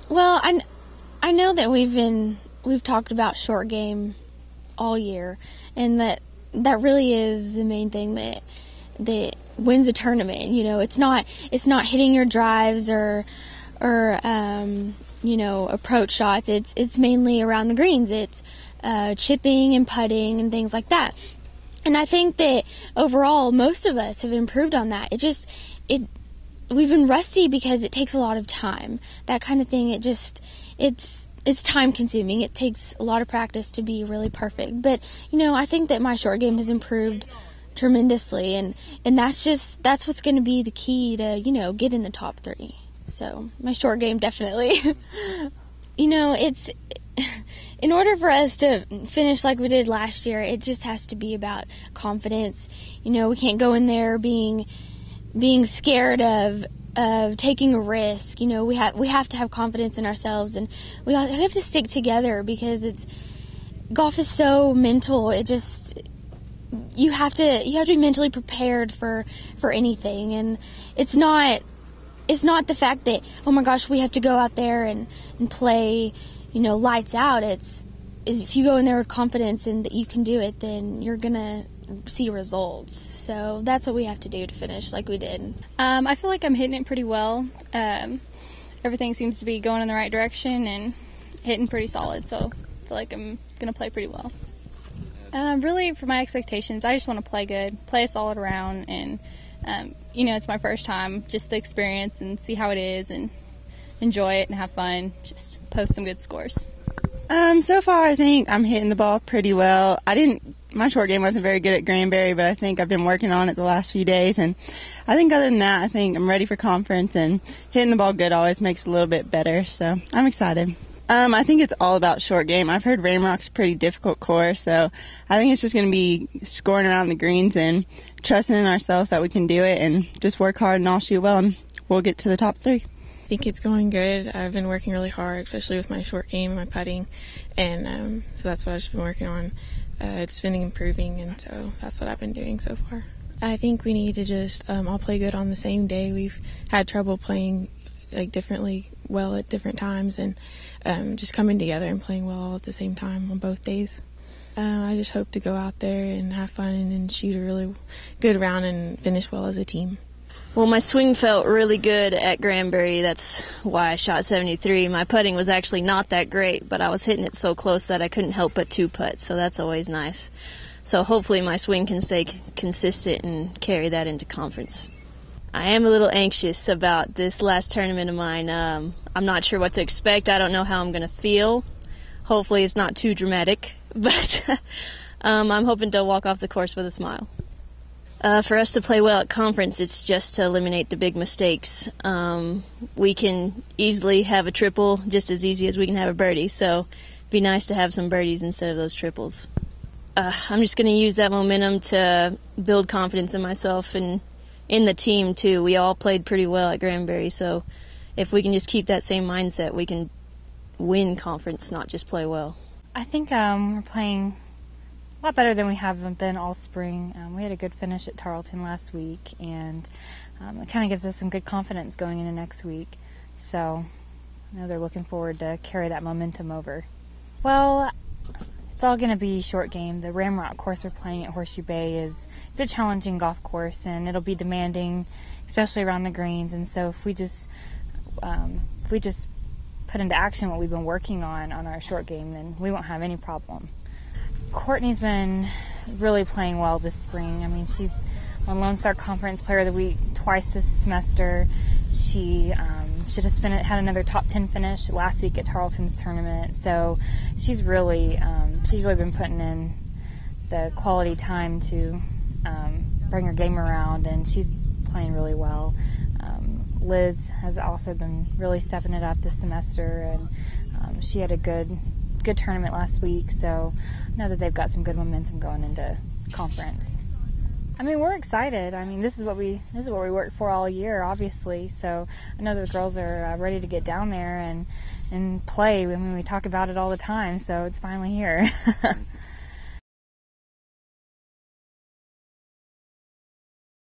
Well, I know that we've talked about short game all year, and that really is the main thing that wins a tournament. You know, it's not hitting your drives or approach shots. It's mainly around the greens. It's chipping and putting and things like that. And I think that overall most of us have improved on that. We've been rusty because it takes a lot of time. That kind of thing, it's time consuming. It takes a lot of practice to be really perfect. But, I think that my short game has improved tremendously, and that's what's going to be the key to, get in the top 3. So, my short game definitely. It's in order for us to finish like we did last year, it just has to be about confidence. We can't go in there being scared of taking a risk. We have to have confidence in ourselves, and we have to stick together because golf is so mental. You have to be mentally prepared for anything, and it's not the fact that, oh my gosh, we have to go out there and play, lights out. Is if you go in there with confidence and that you can do it, then you're gonna see results. So that's what we have to do to finish like we did. I feel like I'm hitting it pretty well. Everything seems to be going in the right direction and hitting pretty solid, so I feel like I'm going to play pretty well. Really, for my expectations, I just want to play good, play a solid round, and it's my first time, just the experience and see how it is and enjoy it and have fun, just post some good scores. So far I think I'm hitting the ball pretty well. My short game wasn't very good at Granbury, but I think I've been working on it the last few days, and I think other than that, I think I'm ready for conference, and hitting the ball good always makes it a little bit better, so I'm excited. I think it's all about short game. I've heard Ramrock's a pretty difficult course, so I think it's just going to be scoring around the greens and trusting in ourselves that we can do it and just work hard and I'll shoot well, and we'll get to the top 3. I think it's going good. I've been working really hard, especially with my short game and my putting, and so that's what I've just been working on. It's been improving, and so that's what I've been doing so far. I think we need to just all play good on the same day. We've had trouble playing differently well at different times, and just coming together and playing well all at the same time on both days. I just hope to go out there and have fun and shoot a really good round and finish well as a team. Well, my swing felt really good at Granbury. That's why I shot 73. My putting was actually not that great, but I was hitting it so close that I couldn't help but 2-putt, so that's always nice. So hopefully my swing can stay consistent and carry that into conference. I am a little anxious about this last tournament of mine. I'm not sure what to expect. I don't know how I'm going to feel. Hopefully it's not too dramatic, but I'm hoping to walk off the course with a smile. For us to play well at conference, it's just to eliminate the big mistakes. We can easily have a triple just as easy as we can have a birdie, so it'd be nice to have some birdies instead of those triples. I'm just going to use that momentum to build confidence in myself and in the team, too. We all played pretty well at Granbury, so if we can just keep that same mindset, we can win conference, not just play well. I think we're playing a lot better than we have been all spring. We had a good finish at Tarleton last week, and it kind of gives us some good confidence going into next week. So I know they're looking forward to carry that momentum over. Well, it's all going to be short game. The Ramrock course we're playing at Horseshoe Bay it's a challenging golf course, and it'll be demanding, especially around the greens. And so if we just put into action what we've been working on our short game, then we won't have any problem. Courtney's been really playing well this spring. I mean, she's won Lone Star Conference Player of the Week twice this semester. She just had another top 10 finish last week at Tarleton's tournament. So she's really been putting in the quality time to bring her game around, and she's playing really well. Liz has also been really stepping it up this semester, and she had a good tournament last week, so I know that they've got some good momentum going into conference. I mean, we're excited. I mean, this is what we worked for all year, obviously. So I know the girls are ready to get down there and play. I mean, we talk about it all the time, so it's finally here.